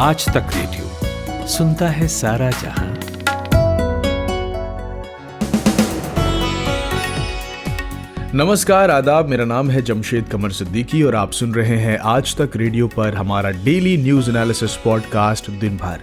आज तक रेडियो सुनता है सारा जहां। नमस्कार, आदाब। मेरा नाम है जमशेद कमर सिद्दीकी और आप सुन रहे हैं आज तक रेडियो पर हमारा डेली न्यूज एनालिसिस पॉडकास्ट दिन भर।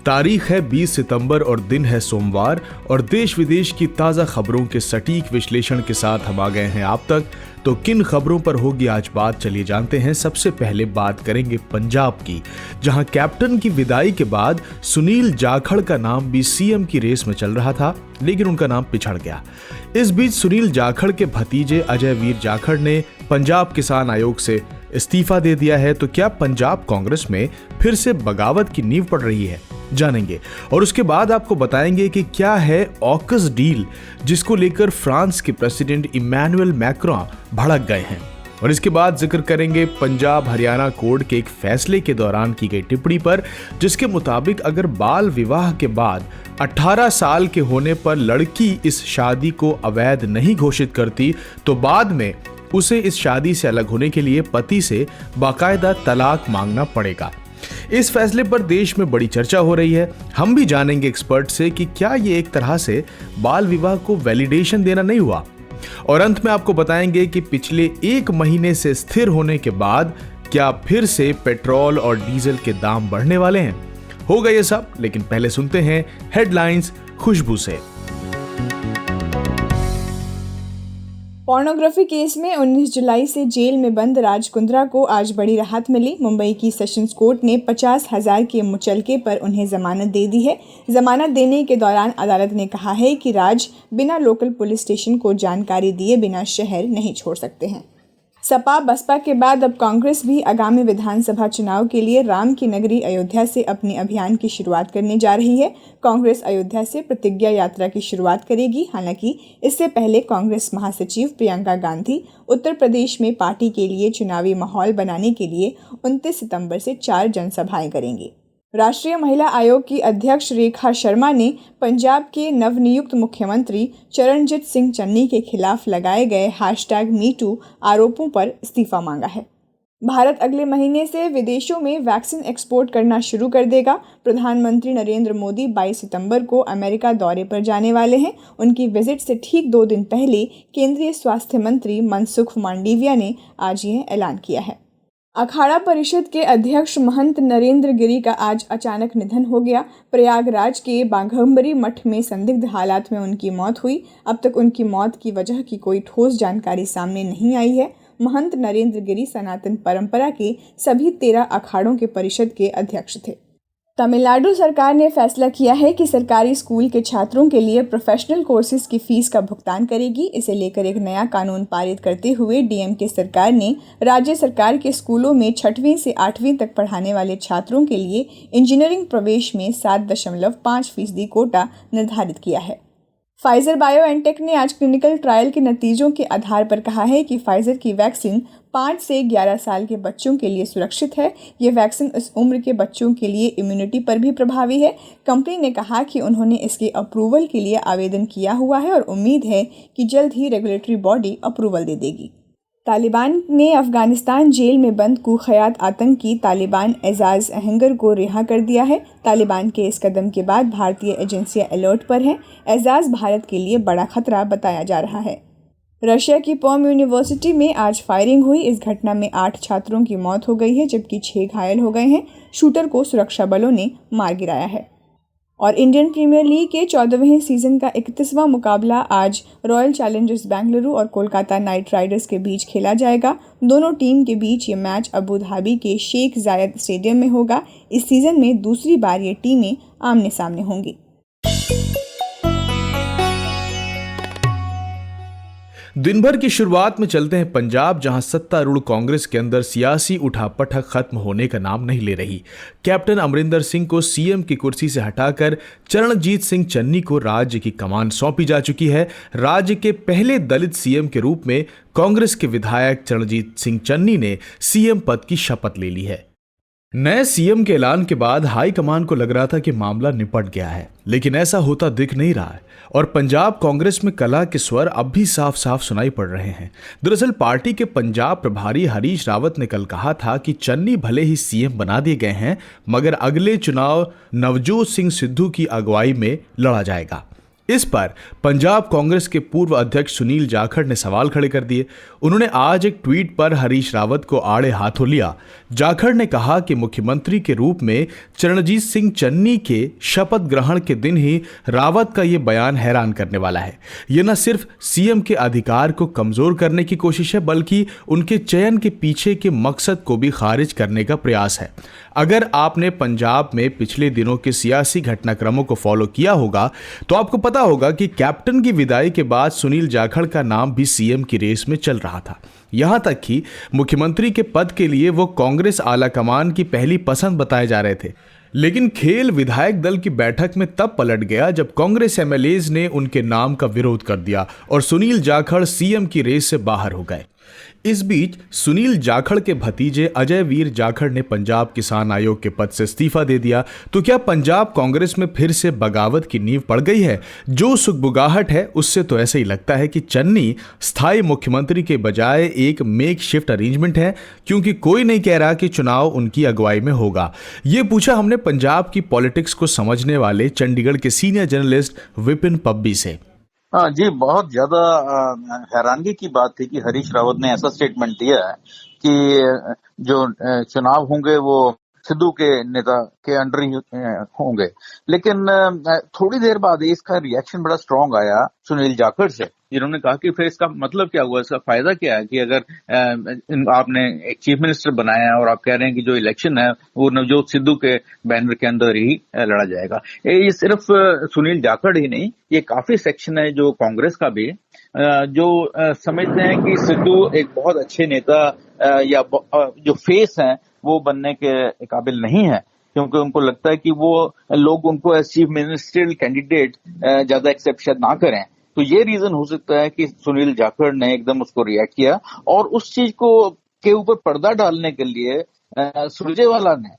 तारीख है 20 सितंबर और दिन है सोमवार और देश विदेश की ताज़ा खबरों के सटीक विश्लेषण के साथ हम आ गए हैं आप तक। तो किन खबरों पर होगी आज बात, चलिए जानते हैं। सबसे पहले बात करेंगे पंजाब की, जहां कैप्टन की विदाई के बाद सुनील जाखड़ का नाम भी सीएम की रेस में चल रहा था, लेकिन उनका नाम पिछड़ गया। इस बीच सुनील जाखड़ के भतीजे अजय वीर जाखड़ ने पंजाब किसान आयोग से इस्तीफा दे दिया है। तो क्या पंजाब कांग्रेस में फिर से बगावत की नींव पड़ रही है, जानेंगे। और उसके बाद आपको बताएंगे कि क्या है ऑकस डील, जिसको लेकर फ्रांस के प्रेसिडेंट इमैनुअल मैक्रों भड़क गए हैं। और इसके बाद जिक्र करेंगे पंजाब हरियाणा कोर्ट के एक फैसले के दौरान की गई टिप्पणी पर, जिसके मुताबिक अगर बाल विवाह के बाद 18 साल के होने पर लड़की इस शादी को अवैध नहीं घोषित करती तो बाद में उसे इस शादी से अलग होने के लिए पति से बाकायदा तलाक मांगना पड़ेगा। इस फैसले पर देश में बड़ी चर्चा हो रही है। हम भी जानेंगे एक्सपर्ट से कि क्या ये एक तरह से बाल विवाह को वैलिडेशन देना नहीं हुआ। और अंत में आपको बताएंगे कि पिछले 1 महीने से स्थिर होने के बाद क्या फिर से पेट्रोल और डीजल के दाम बढ़ने वाले हैं। होगा ये सब, लेकिन पहले सुनते हैं हेडलाइंस खुशबू से। पोर्नोग्राफी केस में 19 जुलाई से जेल में बंद राज कुंद्रा को आज बड़ी राहत मिली। मुंबई की सेशंस कोर्ट ने 50,000 के मुचलके पर उन्हें जमानत दे दी है। जमानत देने के दौरान अदालत ने कहा है कि राज बिना लोकल पुलिस स्टेशन को जानकारी दिए बिना शहर नहीं छोड़ सकते हैं। सपा बसपा के बाद अब कांग्रेस भी आगामी विधानसभा चुनाव के लिए राम की नगरी अयोध्या से अपने अभियान की शुरुआत करने जा रही है। कांग्रेस अयोध्या से प्रतिज्ञा यात्रा की शुरुआत करेगी। हालांकि इससे पहले कांग्रेस महासचिव प्रियंका गांधी उत्तर प्रदेश में पार्टी के लिए चुनावी माहौल बनाने के लिए 29 सितंबर से 4 जनसभाएं करेंगी। राष्ट्रीय महिला आयोग की अध्यक्ष रेखा शर्मा ने पंजाब के नवनियुक्त मुख्यमंत्री चरणजीत सिंह चन्नी के खिलाफ लगाए गए #MeToo आरोपों पर इस्तीफा मांगा है। भारत अगले महीने से विदेशों में वैक्सीन एक्सपोर्ट करना शुरू कर देगा। प्रधानमंत्री नरेंद्र मोदी 22 सितंबर को अमेरिका दौरे पर जाने वाले हैं। उनकी विजिट से ठीक 2 दिन पहले केंद्रीय स्वास्थ्य मंत्री मनसुख मांडविया ने आज यह ऐलान किया है। अखाड़ा परिषद के अध्यक्ष महंत नरेंद्र गिरी का आज अचानक निधन हो गया। प्रयागराज के बाघंबरी मठ में संदिग्ध हालात में उनकी मौत हुई। अब तक उनकी मौत की वजह की कोई ठोस जानकारी सामने नहीं आई है। महंत नरेंद्र गिरी सनातन परंपरा के सभी 13 अखाड़ों के परिषद के अध्यक्ष थे। तमिलनाडु सरकार ने फैसला किया है कि सरकारी स्कूल के छात्रों के लिए प्रोफेशनल कोर्सेज की फीस का भुगतान करेगी। इसे लेकर एक नया कानून पारित करते हुए डीएमके सरकार ने राज्य सरकार के स्कूलों में 6वीं से 8वीं तक पढ़ाने वाले छात्रों के लिए इंजीनियरिंग प्रवेश में 7.5% कोटा निर्धारित किया है। फाइजर बायोएनटेक ने आज क्लिनिकल ट्रायल के नतीजों के आधार पर कहा है कि फाइजर की वैक्सीन 5 से 11 साल के बच्चों के लिए सुरक्षित है। ये वैक्सीन इस उम्र के बच्चों के लिए इम्यूनिटी पर भी प्रभावी है। कंपनी ने कहा कि उन्होंने इसके अप्रूवल के लिए आवेदन किया हुआ है और उम्मीद है कि जल्द ही रेगुलेटरी बॉडी अप्रूवल दे देगी। तालिबान ने अफगानिस्तान जेल में बंद कुख्यात आतंकी तालिबान एजाज अहंगर को रिहा कर दिया है। तालिबान के इस कदम के बाद भारतीय एजेंसियां अलर्ट पर हैं। एजाज भारत के लिए बड़ा खतरा बताया जा रहा है। रशिया की पॉम यूनिवर्सिटी में आज फायरिंग हुई। इस घटना में 8 छात्रों की मौत हो गई है, जबकि 6 घायल हो गए हैं। शूटर को सुरक्षा बलों ने मार गिराया है। और इंडियन प्रीमियर लीग के 14वें सीजन का 31वां मुकाबला आज रॉयल चैलेंजर्स बेंगलुरु और कोलकाता नाइट राइडर्स के बीच खेला जाएगा। दोनों टीम के बीच ये मैच अबू धाबी के शेख जायद स्टेडियम में होगा। इस सीजन में दूसरी बार ये टीमें आमने सामने होंगी। दिन भर की शुरुआत में चलते हैं पंजाब, जहां सत्तारूढ़ कांग्रेस के अंदर सियासी उठापटक खत्म होने का नाम नहीं ले रही। कैप्टन अमरिंदर सिंह को सीएम की कुर्सी से हटाकर चरणजीत सिंह चन्नी को राज्य की कमान सौंपी जा चुकी है। राज्य के पहले दलित सीएम के रूप में कांग्रेस के विधायक चरणजीत सिंह चन्नी ने सीएम पद की शपथ ले ली है। नए सीएम के ऐलान के बाद हाईकमान को लग रहा था कि मामला निपट गया है, लेकिन ऐसा होता दिख नहीं रहा है और पंजाब कांग्रेस में कलह के स्वर अब भी साफ साफ सुनाई पड़ रहे हैं। दरअसल पार्टी के पंजाब प्रभारी हरीश रावत ने कल कहा था कि चन्नी भले ही सीएम बना दिए गए हैं, मगर अगले चुनाव नवजोत सिंह सिद्धू की अगुवाई में लड़ा जाएगा। इस पर पंजाब कांग्रेस के पूर्व अध्यक्ष सुनील जाखड़ ने सवाल खड़े कर दिए। उन्होंने आज एक ट्वीट पर हरीश रावत को आड़े हाथों लिया। जाखड़ ने कहा कि मुख्यमंत्री के रूप में चरणजीत सिंह चन्नी के शपथ ग्रहण के दिन ही रावत का यह बयान हैरान करने वाला है। यह न सिर्फ सीएम के अधिकार को कमजोर करने की कोशिश है, बल्कि उनके चयन के पीछे के मकसद को भी खारिज करने का प्रयास है। अगर आपने पंजाब में पिछले दिनों के सियासी घटनाक्रमों को फॉलो किया होगा तो आपको पता होगा कि कैप्टन की विदाई के बाद सुनील जाखड़ का नाम भी सीएम की रेस में चल रहा था। यहां तक कि मुख्यमंत्री के पद के लिए वो कांग्रेस आलाकमान की पहली पसंद बताए जा रहे थे। लेकिन खेल विधायक दल की बैठक में तब पलट गया जब कांग्रेस एमएलएज ने उनके नाम का विरोध कर दिया और सुनील जाखड़ सीएम की रेस से बाहर हो गए। इस बीच सुनील जाखड़ के भतीजे अजय वीर जाखड़ ने पंजाब किसान आयोग के पद से इस्तीफा दे दिया। तो क्या पंजाब कांग्रेस में फिर से बगावत की नींव पड़ गई है? जो सुगबुगाहट है उससे तो ऐसे ही लगता है कि चन्नी स्थायी मुख्यमंत्री के बजाय एक मेक शिफ्ट अरेंजमेंट है, क्योंकि कोई नहीं कह रहा कि चुनाव उनकी अगुवाई में होगा। ये पूछा हमने पंजाब की पॉलिटिक्स को समझने वाले चंडीगढ़ के सीनियर जर्नलिस्ट विपिन पब्बी से। हाँ जी, बहुत ज्यादा हैरानगी की बात थी कि हरीश रावत ने ऐसा स्टेटमेंट दिया है कि जो चुनाव होंगे वो सिद्धू के नेता के अंडर ही होंगे। लेकिन थोड़ी देर बाद इसका रिएक्शन बड़ा स्ट्रांग आया सुनील जाखड़ से, जिन्होंने कहा कि फिर इसका मतलब क्या हुआ, इसका फायदा क्या है कि अगर आपने एक चीफ मिनिस्टर बनाया है और आप कह रहे हैं कि जो इलेक्शन है वो नवजोत सिद्धू के बैनर के अंदर ही लड़ा जाएगा। ये सिर्फ सुनील जाखड़ ही नहीं, ये काफी सेक्शन है जो कांग्रेस का भी, जो समझते हैं कि सिद्धू एक बहुत अच्छे नेता या जो फेस है वो बनने के काबिल नहीं है, क्योंकि उनको लगता है कि वो लोग उनको एज चीफ मिनिस्ट्रियल कैंडिडेट ज्यादा एक्सेप्ट शायद ना करें। तो ये रीजन हो सकता है कि सुनील जाखड़ ने एकदम उसको रिएक्ट किया और उस चीज को के ऊपर पर्दा डालने के लिए सुरजेवाला ने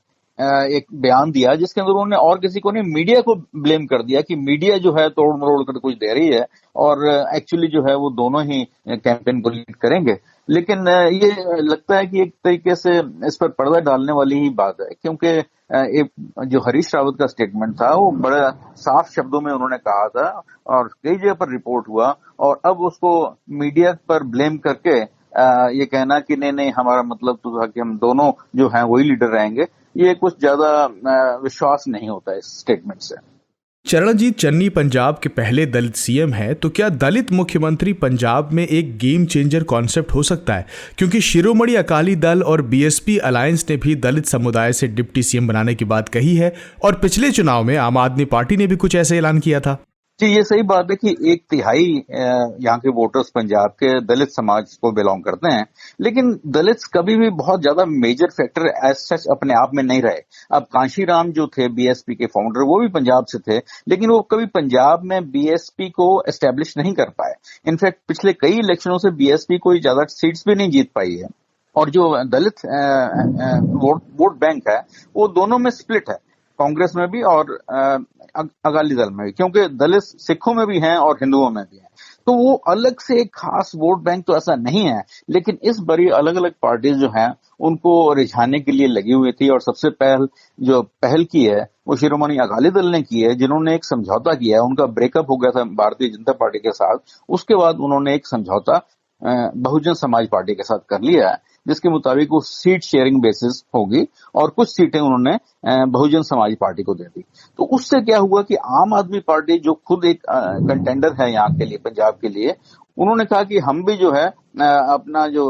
एक बयान दिया, जिसके अंदर उन्होंने और किसी को नहीं, मीडिया को ब्लेम कर दिया कि मीडिया जो है तोड़ मरोड़ कर कुछ दे रही है और एक्चुअली जो है वो दोनों ही कैंपेन को लीड करेंगे। लेकिन ये लगता है कि एक तरीके से इस पर पर्दा डालने वाली ही बात है, क्योंकि एक जो हरीश रावत का स्टेटमेंट था वो बड़े साफ शब्दों में उन्होंने कहा था और कई जगह पर रिपोर्ट हुआ, और अब उसको मीडिया पर ब्लेम करके ये कहना कि नहीं हमारा मतलब तो था कि हम दोनों जो हैं वही लीडर रहेंगे, ये कुछ ज्यादा विश्वास नहीं होता है इस स्टेटमेंट से। चरणजीत चन्नी पंजाब के पहले दलित सीएम हैं, तो क्या दलित मुख्यमंत्री पंजाब में एक गेम चेंजर कॉन्सेप्ट हो सकता है? क्योंकि शिरोमणि अकाली दल और बीएसपी अलायंस ने भी दलित समुदाय से डिप्टी सीएम बनाने की बात कही है और पिछले चुनाव में आम आदमी पार्टी ने भी कुछ ऐसे ऐलान किया था। जी, ये सही बात है कि 1/3 यहाँ के वोटर्स पंजाब के दलित समाज को बिलोंग करते हैं, लेकिन दलित कभी भी बहुत ज्यादा मेजर फैक्टर एज सच अपने आप में नहीं रहे। अब कांशीराम जो थे बीएसपी के फाउंडर, वो भी पंजाब से थे, लेकिन वो कभी पंजाब में बीएसपी को एस्टेब्लिश नहीं कर पाए। इनफैक्ट पिछले कई इलेक्शनों से बीएसपी कोई ज्यादा सीट्स भी नहीं जीत पाई है, और जो दलित वोट बैंक है वो दोनों में स्प्लिट है, कांग्रेस में भी और अकाली दल में भी, क्योंकि दलित सिखों में भी हैं और हिंदुओं में भी हैं। तो वो अलग से एक खास वोट बैंक तो ऐसा नहीं है, लेकिन इस बारी अलग अलग पार्टीज जो हैं उनको रिझाने के लिए लगी हुई थी, और सबसे पहल की है वो शिरोमणि अकाली दल ने की है, जिन्होंने एक समझौता किया है। उनका ब्रेकअप हो गया था भारतीय जनता पार्टी के साथ, उसके बाद उन्होंने एक समझौता बहुजन समाज पार्टी के साथ कर लिया है, जिसके मुताबिक वो सीट शेयरिंग बेसिस होगी और कुछ सीटें उन्होंने बहुजन समाज पार्टी को दे दी। तो उससे क्या हुआ कि आम आदमी पार्टी जो खुद एक कंटेंडर है यहाँ के लिए, पंजाब के लिए, उन्होंने कहा कि हम भी जो है अपना जो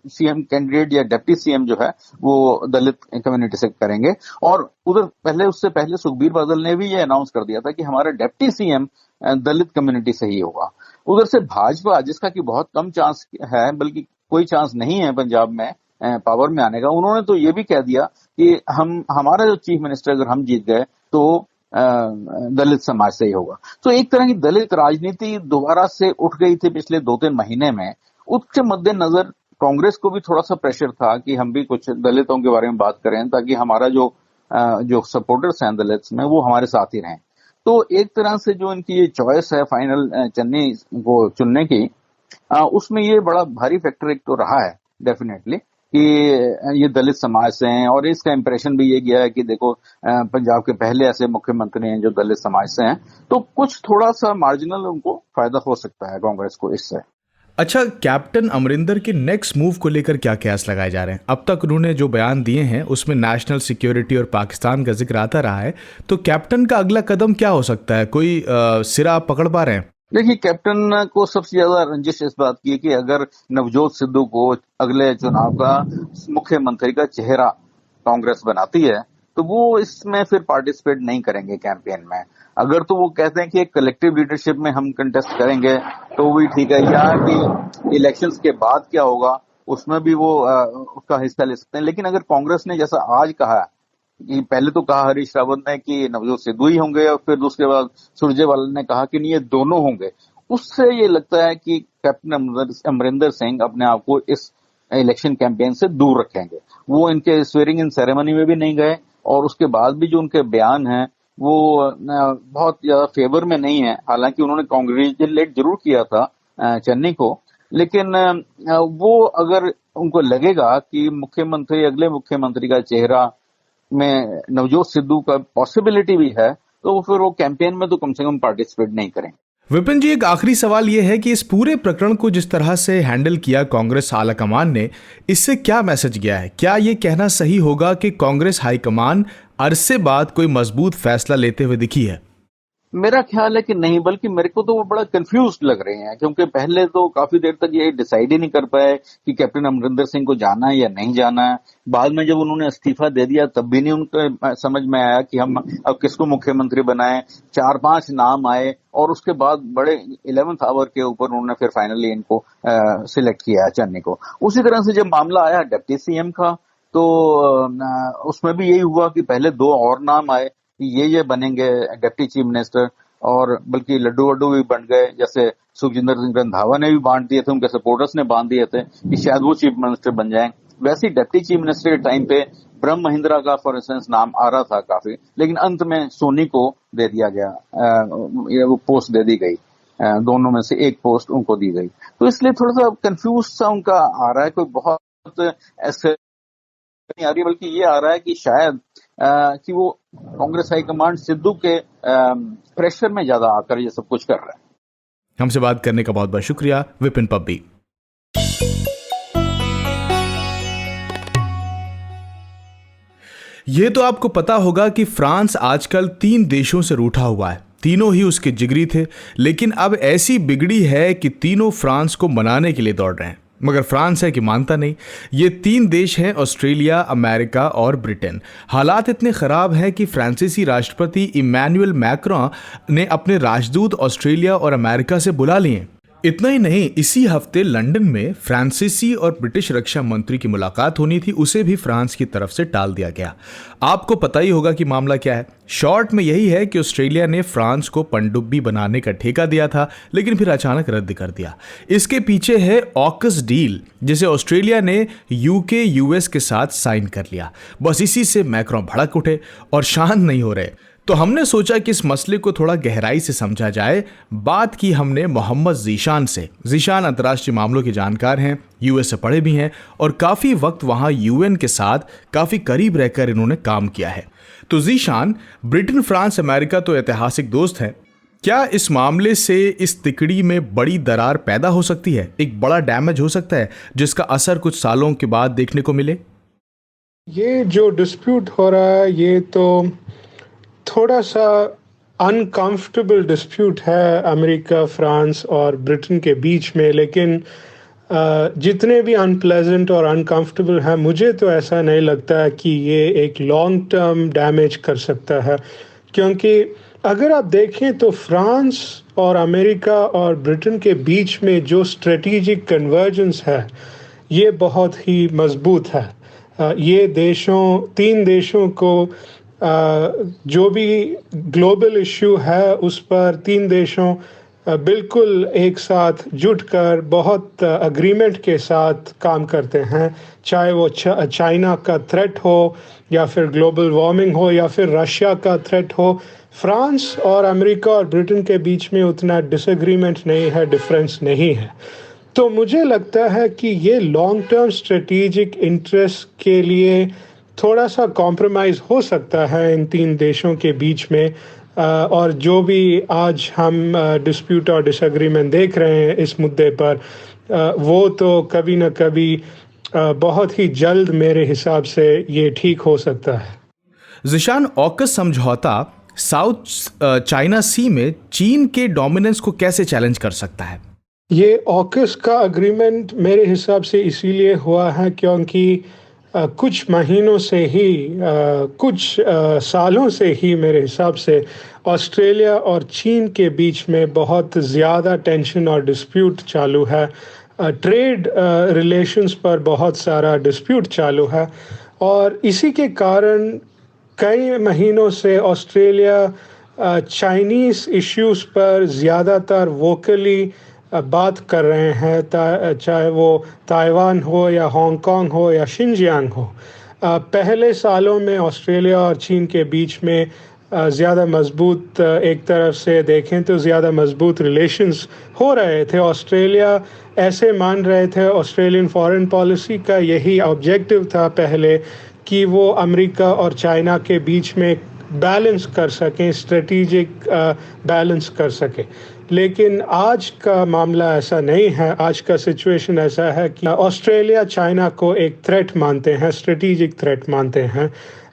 सीएम कैंडिडेट या डिप्टी सीएम जो है वो दलित कम्युनिटी से करेंगे। और उधर उससे पहले सुखबीर बादल ने भी ये अनाउंस कर दिया था कि हमारा डिप्टी सीएम दलित कम्युनिटी से ही होगा। उधर से भाजपा, जिसका कि बहुत कम चांस है, बल्कि कोई चांस नहीं है पंजाब में पावर में आने का, उन्होंने तो ये भी कह दिया कि हमारा जो चीफ मिनिस्टर अगर हम जीत गए तो दलित समाज से ही होगा। तो एक तरह की दलित राजनीति दोबारा से उठ गई थी पिछले 2-3 महीने में। उसके मद्देनजर कांग्रेस को भी थोड़ा सा प्रेशर था कि हम भी कुछ दलितों के बारे में बात करें, ताकि हमारा जो सपोर्टर्स हैं दलित्स में, वो हमारे साथ ही रहें। तो एक तरह से जो इनकी ये चॉइस है फाइनल चन्नी को चुनने की, उसमें ये बड़ा भारी फैक्टर एक तो रहा है डेफिनेटली कि ये दलित समाज से हैं, और इसका इंप्रेशन भी ये गया है कि देखो पंजाब के पहले ऐसे मुख्यमंत्री हैं जो दलित समाज से हैं, तो कुछ थोड़ा सा मार्जिनल उनको फायदा हो सकता है कांग्रेस को इससे। अच्छा, कैप्टन अमरिंदर के नेक्स्ट मूव को लेकर क्या कयास लगाए जा रहे हैं? अब तक उन्होंने जो बयान दिए हैं उसमें नेशनल सिक्योरिटी और पाकिस्तान का जिक्र आता रहा है, तो कैप्टन का अगला कदम क्या हो सकता है? कोई सिरा आप पकड़ पा रहे हैं? देखिए, कैप्टन को सबसे ज्यादा रंजिश इस बात की है कि अगर नवजोत सिद्धू को अगले चुनाव का मुख्यमंत्री का चेहरा कांग्रेस बनाती है, तो वो इसमें फिर पार्टिसिपेट नहीं करेंगे कैंपेन में। अगर तो वो कहते हैं कि एक कलेक्टिव लीडरशिप में हम कंटेस्ट करेंगे तो भी ठीक है, या कि इलेक्शंस के बाद क्या होगा उसमें भी वो उसका हिस्सा ले सकते हैं। लेकिन अगर कांग्रेस ने जैसा आज कहा कि पहले तो कहा हरीश रावत ने कि नवजोत सिद्धू ही होंगे, और फिर दूसरे बाद सुरजेवाला ने कहा कि नहीं ये दोनों होंगे, उससे ये लगता है कि कैप्टन अमरिंदर सिंह अपने आप को इस इलेक्शन कैंपेन से दूर रखेंगे। वो इनके स्वेरिंग इन सेरेमनी में भी नहीं गए, और उसके बाद भी जो उनके बयान हैं वो बहुत ज्यादा फेवर में नहीं है। हालांकि उन्होंने कांग्रेचुलेट जरूर किया था चन्नी को, लेकिन वो अगर उनको लगेगा कि मुख्यमंत्री अगले मुख्यमंत्री का चेहरा में नवजोत सिद्धू का पॉसिबिलिटी भी है, तो फिर वो कैंपेन में तो कम से कम पार्टिसिपेट नहीं करें। विपिन जी, एक आखिरी सवाल यह है कि इस पूरे प्रकरण को जिस तरह से हैंडल किया कांग्रेस आलाकमान ने, इससे क्या मैसेज गया है? क्या ये कहना सही होगा कि कांग्रेस हाईकमान अरसे बाद कोई मजबूत फैसला लेते हुए दिखी है? मेरा ख्याल है कि नहीं, बल्कि मेरे को तो वो बड़ा कंफ्यूज्ड लग रहे हैं, क्योंकि पहले तो काफी देर तक ये डिसाइड ही नहीं कर पाए कि कैप्टन अमरिंदर सिंह को जाना है या नहीं जाना है। बाद में जब उन्होंने इस्तीफा दे दिया तब भी नहीं उनको समझ में आया कि हम अब किसको मुख्यमंत्री बनाएं। 4-5 नाम आए, और उसके बाद बड़े 11th आवर के ऊपर उन्होंने फिर फाइनली इनको सिलेक्ट किया है, चन्नी को। उसी तरह से जब मामला आया डिप्टी सीएम का, तो उसमें भी यही हुआ कि पहले 2 और नाम आए कि ये बनेंगे डिप्टी चीफ मिनिस्टर, और बल्कि लड्डू वड्डू भी बन गए, जैसे सुखजिंदर सिंह रंधावा ने भी बांट दिए थे, उनके सपोर्टर्स ने बांध दिए थे कि शायद वो चीफ मिनिस्टर बन जाएं। वैसे ही डिप्टी चीफ मिनिस्टर के टाइम पे ब्रह्म महिंद्रा का फॉर इंस्टेंस नाम आ रहा था काफी, लेकिन अंत में सोनी को दे दिया गया, वो पोस्ट दे दी गई, दोनों में से एक पोस्ट उनको दी गई। तो इसलिए थोड़ा सा कंफ्यूज सा उनका आ रहा है, कोई बहुत ऐसे नहीं आ रही, बल्कि ये आ रहा है कि शायद कि वो कांग्रेस हाईकमांड सिद्धू के प्रेशर में ज्यादा आकर ये सब कुछ कर रहा है। हमसे बात करने का बहुत बहुत शुक्रिया विपिन पब्बी। ये तो आपको पता होगा कि फ्रांस आजकल 3 देशों से रूठा हुआ है। तीनों ही उसके जिगरी थे, लेकिन अब ऐसी बिगड़ी है कि तीनों फ्रांस को मनाने के लिए दौड़ रहे हैं, मगर फ्रांस है कि मानता नहीं। ये 3 देश हैं, ऑस्ट्रेलिया, अमेरिका और ब्रिटेन। हालात इतने खराब हैं कि फ्रांसीसी राष्ट्रपति इमैनुअल मैक्रों ने अपने राजदूत ऑस्ट्रेलिया और अमेरिका से बुला लिए। इतना ही नहीं, इसी हफ्ते लंदन में फ्रांसीसी और ब्रिटिश रक्षा मंत्री की मुलाकात होनी थी, उसे भी फ्रांस की तरफ से टाल दिया गया। आपको पता ही होगा कि मामला क्या है। शॉर्ट में यही है कि ऑस्ट्रेलिया ने फ्रांस को पनडुब्बी बनाने का ठेका दिया था, लेकिन फिर अचानक रद्द कर दिया। इसके पीछे है ऑकस डील, जिसे ऑस्ट्रेलिया ने यूके यूएस के साथ साइन कर लिया। बस इसी से मैक्रों भड़क उठे और शांत नहीं हो रहे। तो हमने सोचा कि इस मसले को थोड़ा गहराई से समझा जाए। बात की हमने मोहम्मद ज़ीशान से। ज़ीशान अंतर्राष्ट्रीय मामलों के जानकार हैं, यूएस से पढ़े भी हैं, और काफ़ी वक्त वहाँ यूएन के साथ काफ़ी करीब रहकर इन्होंने काम किया है। तो ज़ीशान, ब्रिटेन, फ्रांस, अमेरिका तो ऐतिहासिक दोस्त हैं। क्या इस मामले से इस तिकड़ी में बड़ी दरार पैदा हो सकती है, एक बड़ा डैमेज हो सकता है जिसका असर कुछ सालों के बाद देखने को मिले? ये जो डिस्प्यूट हो रहा है, ये तो थोड़ा सा अनकंफर्टेबल डिस्प्यूट है अमेरिका, फ्रांस और ब्रिटेन के बीच में, लेकिन जितने भी अनप्लेजेंट और अनकंफर्टेबल है, मुझे तो ऐसा नहीं लगता है कि ये एक लॉन्ग टर्म डैमेज कर सकता है। क्योंकि अगर आप देखें तो फ्रांस और अमेरिका और ब्रिटेन के बीच में जो स्ट्रेटेजिक कन्वर्जेंस है, ये बहुत ही मजबूत है। ये 3 देशों को जो भी ग्लोबल इश्यू है उस पर 3 देशों बिल्कुल एक साथ जुटकर बहुत अग्रीमेंट के साथ काम करते हैं, चाहे वो चाइना का थ्रेट हो या फिर ग्लोबल वार्मिंग हो या फिर रशिया का थ्रेट हो। फ्रांस और अमेरिका और ब्रिटेन के बीच में उतना डिसएग्रीमेंट नहीं है, डिफरेंस नहीं है। तो मुझे लगता है कि ये लॉन्ग टर्म स्ट्रेटेजिक इंटरेस्ट के लिए थोड़ा सा कॉम्प्रोमाइज़ हो सकता है इन तीन देशों के बीच में। और जो भी आज हम डिस्प्यूट और डिसएग्रीमेंट देख रहे हैं इस मुद्दे पर, वो तो कभी न कभी बहुत ही जल्द मेरे हिसाब से ये ठीक हो सकता है। ज़ीशान, ऑकस समझौता साउथ चाइना सी में चीन के डोमिनेंस को कैसे चैलेंज कर सकता है? ये ऑकस का अग्रीमेंट मेरे हिसाब से इसीलिए हुआ है क्योंकि कुछ महीनों से ही कुछ सालों से ही मेरे हिसाब से ऑस्ट्रेलिया और चीन के बीच में बहुत ज़्यादा टेंशन और डिस्प्यूट चालू है। ट्रेड रिलेशंस पर बहुत सारा डिस्प्यूट चालू है और इसी के कारण कई महीनों से ऑस्ट्रेलिया चाइनीज़ इश्यूज़ पर ज़्यादातर वोकली बात कर रहे हैं, चाहे वो ताइवान हो या हांगकांग हो या शिनजियांग हो। पहले सालों में ऑस्ट्रेलिया और चीन के बीच में ज़्यादा मजबूत, एक तरफ से देखें तो ज़्यादा मजबूत रिलेशंस हो रहे थे। ऑस्ट्रेलिया ऐसे मान रहे थे, ऑस्ट्रेलियन फॉरेन पॉलिसी का यही ऑब्जेक्टिव था पहले कि वो अमेरिका और चाइना के बीच में बैलेंस कर सकें, स्ट्रेटेजिक बैलेंस कर सकें। लेकिन आज का मामला ऐसा नहीं है। आज का सिचुएशन ऐसा है कि ऑस्ट्रेलिया चाइना को एक थ्रेट मानते हैं, स्ट्रेटेजिक थ्रेट मानते हैं,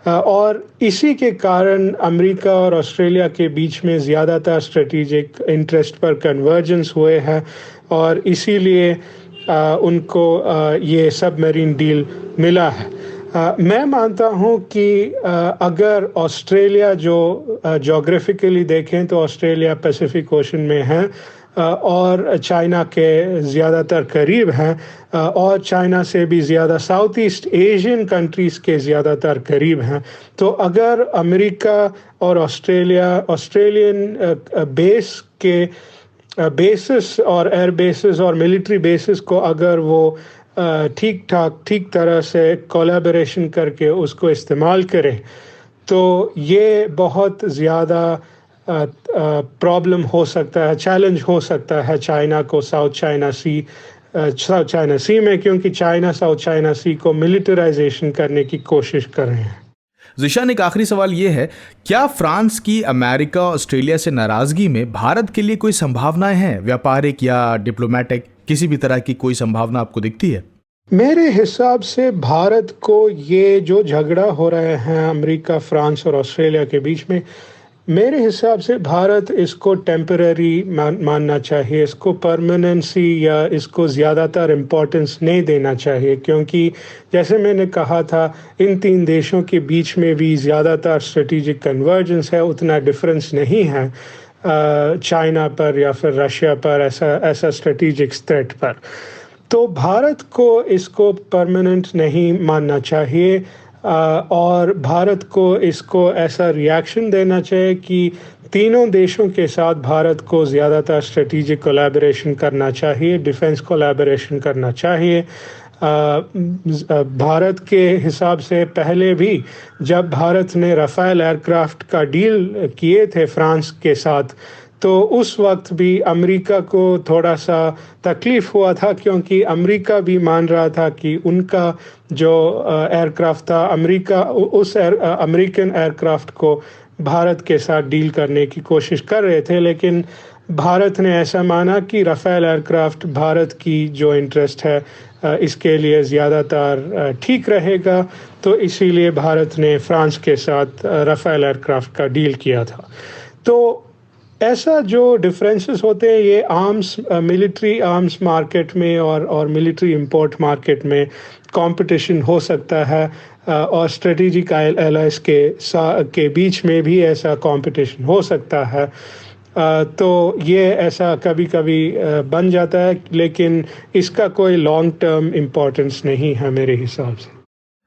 और इसी के कारण अमेरिका और ऑस्ट्रेलिया के बीच में ज़्यादातर स्ट्रेटेजिक इंटरेस्ट पर कन्वर्जेंस हुए हैं और इसीलिए उनको ये सबमरीन डील मिला है। मैं मानता हूँ कि अगर ऑस्ट्रेलिया जो जोग्राफिकली देखें तो ऑस्ट्रेलिया पैसिफिक ओशन में है और चाइना के ज़्यादातर करीब हैं और चाइना से भी ज़्यादा साउथ ईस्ट एशियन कंट्रीज़ के ज़्यादातर करीब हैं। तो अगर अमेरिका और ऑस्ट्रेलियन बेस के बेसिस और एयर बेसिस और मिलिट्री बेसिस को अगर वो ठीक तरह से कोलैबोरेशन करके उसको इस्तेमाल करें तो ये बहुत ज़्यादा प्रॉब्लम हो सकता है, चैलेंज हो सकता है चाइना को साउथ चाइना सी में, क्योंकि चाइना साउथ चाइना सी को मिलिटराइजेशन करने की कोशिश कर रहे हैं। ज़ीशान, एक आखिरी सवाल ये है, क्या फ्रांस की अमेरिका ऑस्ट्रेलिया से नाराज़गी में भारत के लिए कोई संभावनाएं हैं, व्यापारिक या डिप्लोमेटिक, किसी भी तरह की कोई संभावना आपको दिखती है? मेरे हिसाब से भारत को ये जो झगड़ा हो रहे हैं अमेरिका, फ्रांस और ऑस्ट्रेलिया के बीच में, मेरे हिसाब से भारत इसको टेम्पररी मानना चाहिए, इसको परमानेंसी या इसको ज़्यादातर इम्पोर्टेंस नहीं देना चाहिए, क्योंकि जैसे मैंने कहा था इन तीन देशों के बीच में भी ज़्यादातर स्ट्रेटेजिक कन्वर्जेंस है, उतना डिफरेंस नहीं है चाइना पर या फिर रशिया पर, ऐसा स्ट्रेटेजिक थ्रेट पर। तो भारत को इसको परमानेंट नहीं मानना चाहिए और भारत को इसको ऐसा रिएक्शन देना चाहिए कि तीनों देशों के साथ भारत को ज़्यादातर स्ट्रेटेजिक कोलैबोरेशन करना चाहिए, डिफेंस कोलैबोरेशन करना चाहिए। भारत के हिसाब से पहले भी जब भारत ने राफेल एयरक्राफ्ट का डील किए थे फ्रांस के साथ, तो उस वक्त भी अमेरिका को थोड़ा सा तकलीफ़ हुआ था, क्योंकि अमेरिका भी मान रहा था कि उनका जो एयरक्राफ्ट था, अमेरिकन एयरक्राफ्ट को भारत के साथ डील करने की कोशिश कर रहे थे, लेकिन भारत ने ऐसा माना कि राफेल एयरक्राफ्ट भारत की जो इंटरेस्ट है इसके लिए ज़्यादातर ठीक रहेगा, तो इसीलिए भारत ने फ्रांस के साथ राफेल एयरक्राफ्ट का डील किया था। तो ऐसा जो डिफरेंसेस होते हैं ये मिलिट्री आर्म्स मार्केट में और मिलिट्री इंपोर्ट मार्केट में कंपटीशन हो सकता है और स्ट्रेटेजिक एलाइज के बीच में भी ऐसा कंपटीशन हो सकता है। तो ये ऐसा कभी कभी बन जाता है, लेकिन इसका कोई लॉन्ग टर्म इम्पोर्टेंस नहीं है मेरे हिसाब से।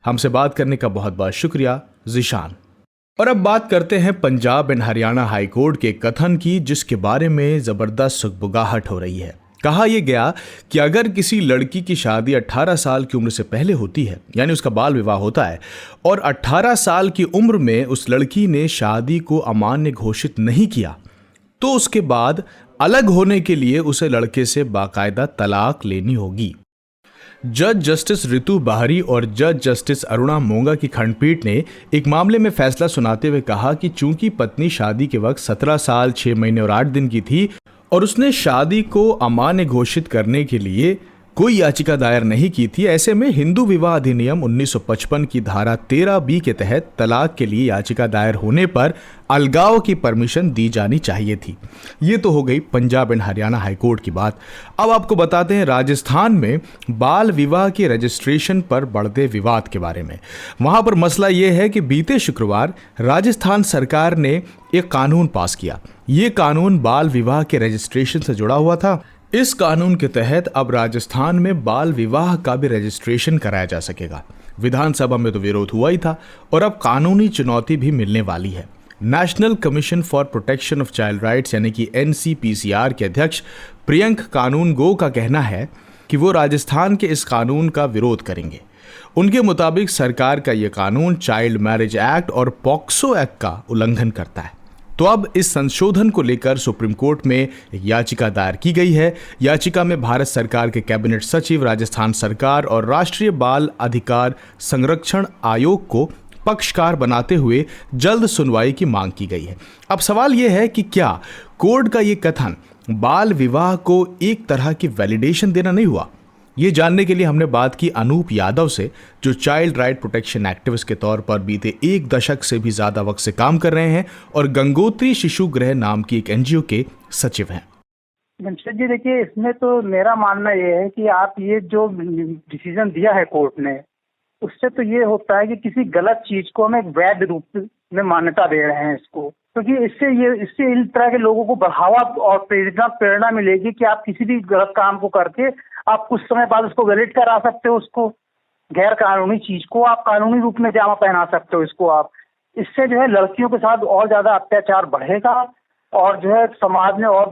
हमसे बात करने का बहुत बहुत शुक्रिया ज़ीशान। और अब बात करते हैं Punjab and Haryana high court के कथन की, जिसके बारे में जबरदस्त सुगबुगाहट हो रही है। कहा यह गया कि अगर किसी लड़की की शादी 18 साल की उम्र से पहले होती है, यानी उसका बाल विवाह होता है, और 18 साल की उम्र में उस लड़की ने शादी को अमान्य घोषित नहीं किया, तो उसके बाद अलग होने के लिए उसे लड़के से बाकायदा तलाक लेनी होगी। जज जस्टिस रितु बाहरी और जज जस्टिस अरुणा मोंगा की खंडपीठ ने एक मामले में फैसला सुनाते हुए कहा कि चूंकि पत्नी शादी के वक्त 17 साल 6 महीने और 8 दिन की थी और उसने शादी को अमान्य घोषित करने के लिए कोई याचिका दायर नहीं की थी, ऐसे में हिंदू विवाह अधिनियम 1955 की धारा 13B के तहत तलाक के लिए याचिका दायर होने पर अलगाव की परमिशन दी जानी चाहिए थी। ये तो हो गई पंजाब एंड हरियाणा हाईकोर्ट की बात। अब आपको बताते हैं राजस्थान में बाल विवाह के रजिस्ट्रेशन पर बढ़ते विवाद के बारे में। वहां पर मसला ये है कि बीते शुक्रवार राजस्थान सरकार ने एक कानून पास किया। ये कानून बाल विवाह के रजिस्ट्रेशन से जुड़ा हुआ था। इस कानून के तहत अब राजस्थान में बाल विवाह का भी रजिस्ट्रेशन कराया जा सकेगा। विधानसभा में तो विरोध हुआ ही था और अब कानूनी चुनौती भी मिलने वाली है। National commission for protection of child rights यानी कि NCPCR के अध्यक्ष प्रियंक कानूनगो का कहना है कि वो राजस्थान के इस कानून का विरोध करेंगे। उनके मुताबिक सरकार का यह कानून चाइल्ड मैरिज एक्ट और पॉक्सो एक्ट का उल्लंघन करता है। तो अब इस संशोधन को लेकर सुप्रीम कोर्ट में एक याचिका दायर की गई है। याचिका में भारत सरकार के कैबिनेट सचिव, राजस्थान सरकार और राष्ट्रीय बाल अधिकार संरक्षण आयोग को पक्षकार बनाते हुए जल्द सुनवाई की मांग की गई है। अब सवाल यह है कि क्या कोर्ट का यह कथन बाल विवाह को एक तरह की वैलिडेशन देना नहीं हुआ? ये जानने के लिए हमने बात की अनूप यादव से, जो चाइल्ड राइट प्रोटेक्शन एक्टिविस्ट के तौर पर बीते 1 दशक से भी ज्यादा वक्त से काम कर रहे हैं और गंगोत्री शिशु गृह नाम की एक NGO के सचिव हैं। जमशेद जी, देखिए, इसमें तो मेरा मानना ये है कि आप ये जो डिसीजन दिया है कोर्ट ने, उससे तो ये होता है कि किसी गलत चीज को हम एक वैध रूप में मान्यता दे रहे हैं इसको, क्योंकि इससे इन तरह के लोगों को बढ़ावा और प्रेरणा मिलेगी कि आप किसी भी गलत काम को करके आप कुछ समय बाद उसको वैलिड करा सकते हो, उसको गैर कानूनी चीज को आप कानूनी रूप में जामा पहना सकते हो इसको आप। इससे जो है लड़कियों के साथ और ज्यादा अत्याचार बढ़ेगा और जो है समाज में और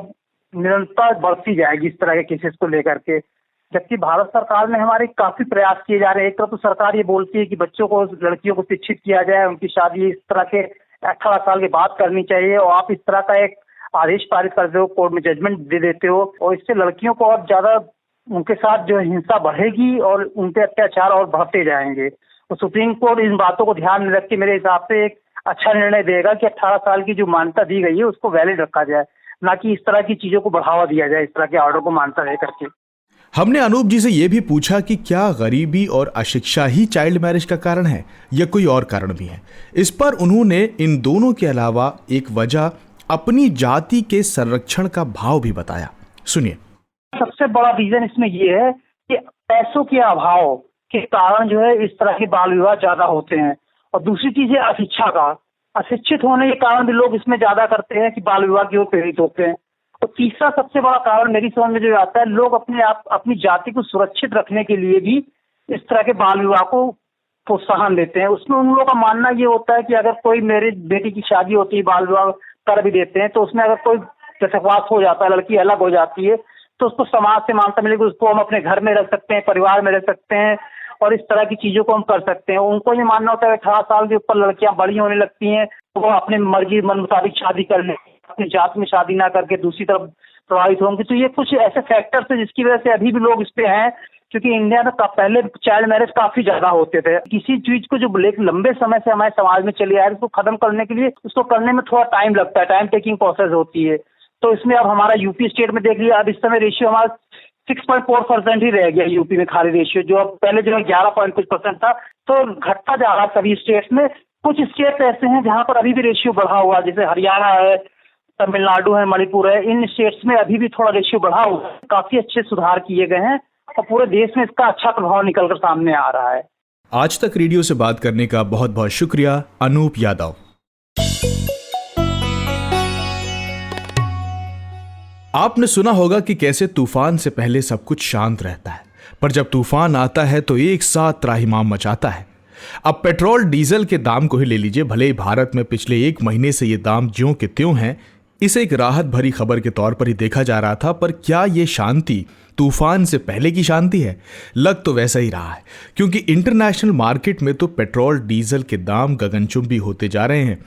निरंतर बढ़ती जाएगी इस तरह के केसेस को लेकर के। जबकि भारत सरकार में हमारे काफी प्रयास किए जा रहे हैं। एक तरफ तो सरकार ये बोलती है कि बच्चों को, लड़कियों को शिक्षित किया जाए, उनकी शादी इस तरह के 18 साल के बाद करनी चाहिए, और आप इस तरह का एक आदेश पारित करते हो, कोर्ट में जजमेंट दे देते हो, और इससे लड़कियों को और ज्यादा उनके साथ जो हिंसा बढ़ेगी और उनके अत्याचार और बढ़ते जाएंगे। तो सुप्रीम कोर्ट इन बातों को ध्यान में रख के मेरे हिसाब से एक अच्छा निर्णय देगा कि 18 साल की जो मान्यता दी गई है उसको वैलिड रखा जाए, ना कि इस तरह की चीजों को बढ़ावा दिया जाए, इस तरह के ऑर्डर को मान्यता दे करके। हमने अनूप जी से यह भी पूछा कि क्या गरीबी और अशिक्षा ही चाइल्ड मैरिज का कारण है या कोई और कारण भी है। इस पर उन्होंने इन दोनों के अलावा एक वजह अपनी जाति के संरक्षण का भाव भी बताया। सुनिए। सबसे बड़ा रीजन इसमें ये है कि पैसों के अभाव के कारण जो है इस तरह के बाल विवाह ज्यादा होते हैं, और दूसरी चीज है अशिक्षा का। अशिक्षित होने के कारण भी लोग इसमें ज्यादा करते हैं कि बाल विवाह की ओर प्रेरित होते हैं। तो तीसरा सबसे बड़ा कारण मेरी समझ में जो आता है, लोग अपनी जाति को सुरक्षित रखने के लिए भी इस तरह के बाल विवाह को प्रोत्साहन देते हैं। उसमें उन लोगों का मानना ये होता है कि अगर कोई मेरी बेटी की शादी होती है, बाल विवाह कर भी देते हैं, तो उसमें अगर कोई दशकवास हो जाता है, लड़की अलग हो जाती है, तो उसको समाज से मान्यता मिलेगी, उसको हम अपने घर में रख सकते हैं, परिवार में रह सकते हैं, और इस तरह की चीजों को हम कर सकते हैं। उनको ये मानना होता है 18 साल के ऊपर लड़कियां बड़ी होने लगती हैं, तो वो अपने मर्जी मन मुताबिक शादी कर ले, अपनी जात में शादी ना करके दूसरी तरफ प्रभावित होंगे। तो ये कुछ ऐसे फैक्टर्स है जिसकी वजह से अभी भी लोग इस पे हैं, क्योंकि इंडिया में पहले चाइल्ड मैरिज काफी ज्यादा होते थे। किसी चीज को जो लंबे समय से हमारे समाज में चली आ रही है, उसको खत्म करने के लिए उसको करने में थोड़ा टाइम लगता है, टाइम टेकिंग प्रोसेस होती है। तो इसमें अब हमारा यूपी स्टेट में देख लिया, अब इस समय रेशियो हमारा 6.4% ही रह गया यूपी में खाली रेशियो, जो अब पहले जो 11% था। तो घटता जा रहा सभी स्टेट्स में। कुछ स्टेट ऐसे हैं जहां पर अभी भी रेशियो बढ़ा हुआ, जैसे हरियाणा है, तमिलनाडु है, मणिपुर है। इन स्टेट्स में अभी भी थोड़ा रेशियो बढ़ा हुआ है। काफी अच्छे सुधार किए गए हैं और पूरे देश में इसका अच्छा प्रभाव निकलकर सामने आ रहा है। आज तक रेडियो से बात करने का बहुत बहुत शुक्रिया अनूप यादव। आपने सुना होगा कि कैसे तूफान से पहले सब कुछ शांत रहता है, पर जब तूफान आता है तो एक साथ त्राहिमाम मचाता है। अब पेट्रोल डीजल के दाम को ही ले लीजिए, भले ही भारत में पिछले एक महीने से ये दाम ज्यों के त्यों हैं, इसे एक राहत भरी खबर के तौर पर ही देखा जा रहा था। पर क्या ये शांति तूफान से पहले की शांति है? लग तो वैसा ही रहा है, क्योंकि इंटरनेशनल मार्केट में तो पेट्रोल डीजल के दाम गगनचुंबी होते जा रहे हैं।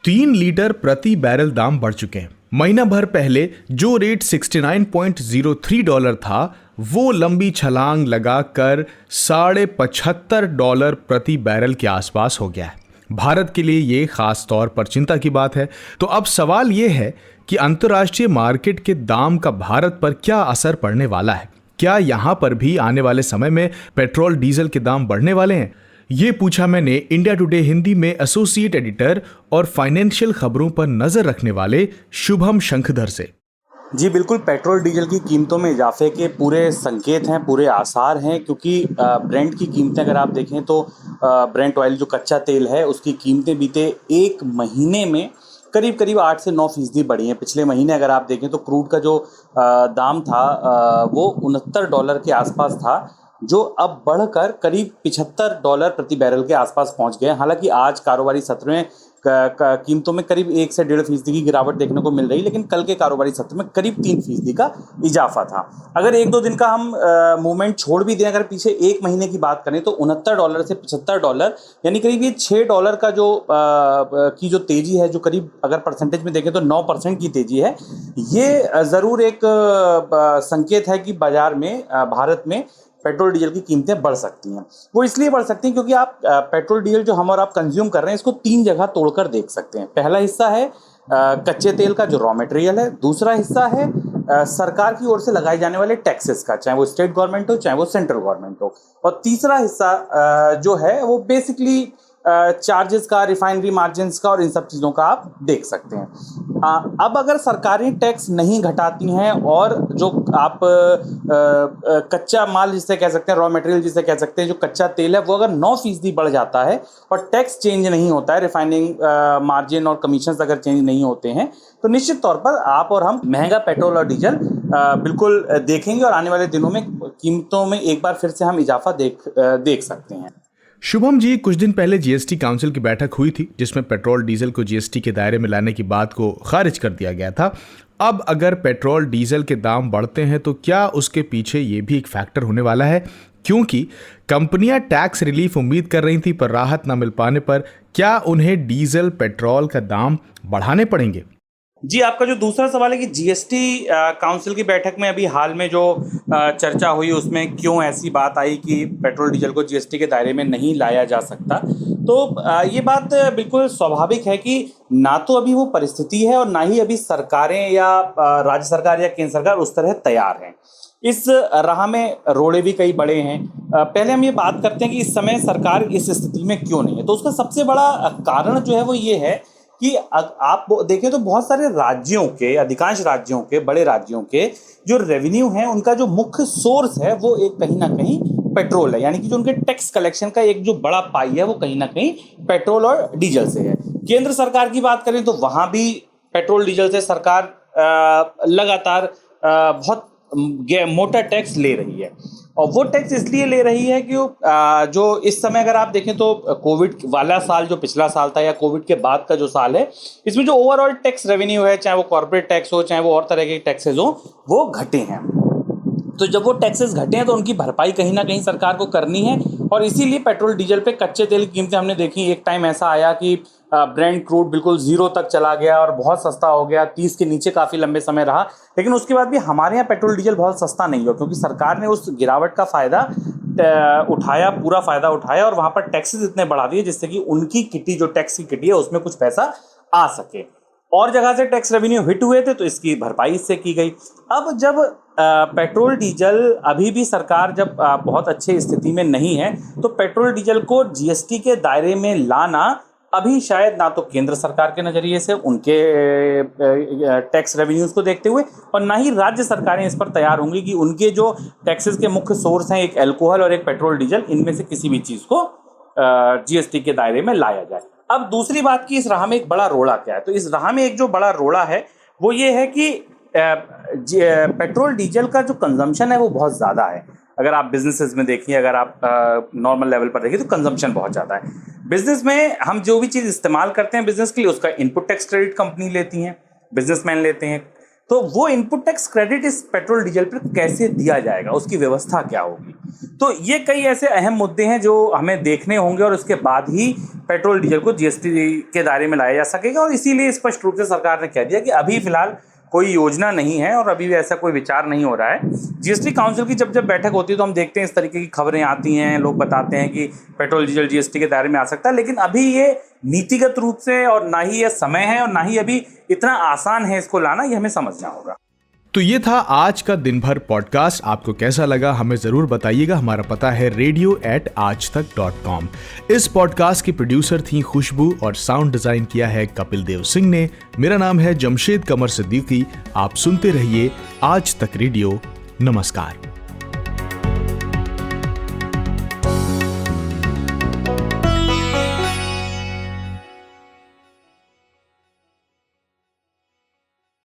3 लीटर प्रति बैरल दाम बढ़ चुके हैं। महीना भर पहले जो रेट $69.03 था, वो लंबी छलांग लगाकर $75.5 प्रति बैरल के आसपास हो गया है। भारत के लिए ये खास तौर पर चिंता की बात है। तो अब सवाल ये है कि अंतर्राष्ट्रीय मार्केट के दाम का भारत पर क्या असर पड़ने वाला है? क्या यहां पर भी आने वाले समय में पेट्रोल डीजल के दाम बढ़ने वाले हैं? ये पूछा मैंने इंडिया टुडे हिंदी में एसोसिएट एडिटर और फाइनेंशियल खबरों पर नजर रखने वाले शुभम शंखधर से। जी बिल्कुल, पेट्रोल डीजल की कीमतों में इजाफे के पूरे संकेत हैं, पूरे आसार हैं, क्योंकि ब्रेंट की कीमतें अगर आप देखें तो ब्रेंट ऑयल जो कच्चा तेल है उसकी कीमतें बीते एक महीने में करीब करीब 8 से 9% बढ़ी हैं। पिछले महीने अगर आप देखें तो क्रूड का जो दाम था वो $69 के आसपास था, जो अब बढ़कर करीब $75 प्रति बैरल के आसपास पहुंच गए। हालांकि आज कारोबारी सत्र में कीमतों में करीब 1 से 1.5% की गिरावट देखने को मिल रही, लेकिन कल के कारोबारी सत्र में करीब 3% का इजाफा था। अगर 1-2 दिन का हम मूवमेंट छोड़ भी दें, अगर पीछे एक महीने की बात करें तो $69 से $75 यानी करीब ये $6 का जो तेजी है, जो करीब अगर परसेंटेज में देखें तो 9% की तेजी है। ये ज़रूर एक संकेत है कि बाजार में भारत में पेट्रोल डीजल की कीमतें बढ़ सकती हैं। वो इसलिए बढ़ सकती हैं क्योंकि आप पेट्रोल डीजल जो हम और आप कंज्यूम कर रहे हैं इसको 3 जगह तोड़कर देख सकते हैं। पहला हिस्सा है कच्चे तेल का जो रॉ मटेरियल है, दूसरा हिस्सा है सरकार की ओर से लगाए जाने वाले टैक्सेस का, चाहे वो स्टेट गवर्नमेंट हो चाहे वो सेंट्रल गवर्नमेंट हो, और तीसरा हिस्सा जो है वो बेसिकली चार्जेस का, रिफाइनरी मार्जिन्स का और इन सब चीज़ों का आप देख सकते हैं। अब अगर सरकारें टैक्स नहीं घटाती हैं और जो आप कच्चा माल जिसे कह सकते हैं, रॉ मटेरियल जिसे कह सकते हैं, जो कच्चा तेल है वो अगर 9% बढ़ जाता है और टैक्स चेंज नहीं होता है, रिफाइनिंग मार्जिन और कमीशंस अगर चेंज नहीं होते हैं, तो निश्चित तौर पर आप और हम महंगा पेट्रोल और डीजल बिल्कुल देखेंगे और आने वाले दिनों में कीमतों में एक बार फिर से हम इजाफा देख सकते हैं। शुभम जी, कुछ दिन पहले जीएसटी काउंसिल की बैठक हुई थी जिसमें पेट्रोल डीजल को जीएसटी के दायरे में लाने की बात को खारिज कर दिया गया था। अब अगर पेट्रोल डीजल के दाम बढ़ते हैं तो क्या उसके पीछे ये भी एक फैक्टर होने वाला है? क्योंकि कंपनियां टैक्स रिलीफ उम्मीद कर रही थी, पर राहत न मिल पाने पर क्या उन्हें डीजल पेट्रोल का दाम बढ़ाने पड़ेंगे? जी, आपका जो दूसरा सवाल है कि जीएसटी काउंसिल की बैठक में अभी हाल में जो चर्चा हुई उसमें क्यों ऐसी बात आई कि पेट्रोल डीजल को जीएसटी के दायरे में नहीं लाया जा सकता, तो ये बात बिल्कुल स्वाभाविक है कि ना तो अभी वो परिस्थिति है और ना ही अभी सरकारें या राज्य सरकार या केंद्र सरकार उस तरह तैयार हैं। इस राह में रोड़े भी कई बड़े हैं। पहले हम ये बात करते हैं कि इस समय सरकार इस स्थिति में क्यों नहीं है। तो उसका सबसे बड़ा कारण जो है वो ये है कि आप देखें तो बहुत सारे राज्यों के, अधिकांश राज्यों के, बड़े राज्यों के जो रेवेन्यू है उनका जो मुख्य सोर्स है वो एक कहीं ना कहीं पेट्रोल है, यानी कि जो उनके टैक्स कलेक्शन का एक जो बड़ा पाई है वो कहीं ना कहीं पेट्रोल और डीजल से है। केंद्र सरकार की बात करें तो वहां भी पेट्रोल डीजल से सरकार लगातार बहुत मोटा टैक्स ले रही है, और वो टैक्स इसलिए ले रही है कि जो इस समय अगर आप देखें तो कोविड वाला साल जो पिछला साल था या कोविड के बाद का जो साल है, इसमें जो ओवरऑल टैक्स रेवेन्यू है, चाहे वो कॉर्पोरेट टैक्स हो चाहे वो और तरह के टैक्सेस हो, वो घटे हैं। तो जब वो टैक्सेस घटे हैं तो उनकी भरपाई कहीं ना कहीं सरकार को करनी है, और इसीलिए पेट्रोल डीजल पे कच्चे तेल की कीमतें हमने देखी। एक टाइम ऐसा आया कि ब्रेंट क्रूड बिल्कुल 0 तक चला गया और बहुत सस्ता हो गया, 30 के नीचे काफ़ी लंबे समय रहा, लेकिन उसके बाद भी हमारे यहाँ पेट्रोल डीजल बहुत सस्ता नहीं हुआ क्योंकि सरकार ने उस गिरावट का फ़ायदा उठाया, पूरा फ़ायदा उठाया और वहाँ पर टैक्सेस इतने बढ़ा दिए जिससे कि उनकी किटी, जो टैक्स की किटी है, उसमें कुछ पैसा आ सके। और जगह से टैक्स रेवेन्यू हिट हुए थे तो इसकी भरपाई इससे की गई। अब जब पेट्रोल डीजल अभी भी सरकार जब बहुत अच्छी स्थिति में नहीं है, तो पेट्रोल डीजल को जीएसटी के दायरे में लाना अभी शायद ना तो केंद्र सरकार के नज़रिए से उनके टैक्स रेवेन्यूज़ को देखते हुए, और ना ही राज्य सरकारें इस पर तैयार होंगी कि उनके जो टैक्सेस के मुख्य सोर्स हैं, एक अल्कोहल और एक पेट्रोल डीजल, इनमें से किसी भी चीज़ को जीएसटी के दायरे में लाया जाए। अब दूसरी बात कि इस राह में एक बड़ा रोड़ा क्या है, तो इस राह में एक जो बड़ा रोड़ा है वो ये है कि पेट्रोल डीजल का जो कंजम्पशन है वो बहुत ज़्यादा है। अगर आप बिजनेसेस में देखिए, अगर आप नॉर्मल लेवल पर देखिए तो कंजम्पशन बहुत ज़्यादा है। बिजनेस में हम जो भी चीज़ इस्तेमाल करते हैं बिजनेस के लिए, उसका इनपुट टैक्स क्रेडिट कंपनी लेती हैं, बिजनेसमैन लेते हैं। तो वो इनपुट टैक्स क्रेडिट इस पेट्रोल डीजल पर कैसे दिया जाएगा, उसकी व्यवस्था क्या होगी? तो ये कई ऐसे अहम मुद्दे हैं जो हमें देखने होंगे और उसके बाद ही पेट्रोल डीजल को जीएसटी के दायरे में लाया जा सकेगा। और इसीलिए स्पष्ट रूप से सरकार ने कह दिया कि अभी फिलहाल कोई योजना नहीं है और अभी भी ऐसा कोई विचार नहीं हो रहा है। जीएसटी काउंसिल की जब बैठक होती है तो हम देखते हैं इस तरीके की खबरें आती हैं, लोग बताते हैं कि पेट्रोल डीजल जीएसटी के दायरे में आ सकता है, लेकिन अभी ये नीतिगत रूप से और ना ही ये समय है और ना ही अभी इतना आसान है इसको लाना, ये हमें समझना होगा। तो ये था आज का दिन भर पॉडकास्ट। आपको कैसा लगा हमें जरूर बताइएगा। हमारा पता है radio@aajtak.com। इस पॉडकास्ट की प्रोड्यूसर थी खुशबू और साउंड डिजाइन किया है कपिल देव सिंह ने। मेरा नाम है जमशेद कमर सिद्दीकी। आप सुनते रहिए आज तक रेडियो। नमस्कार।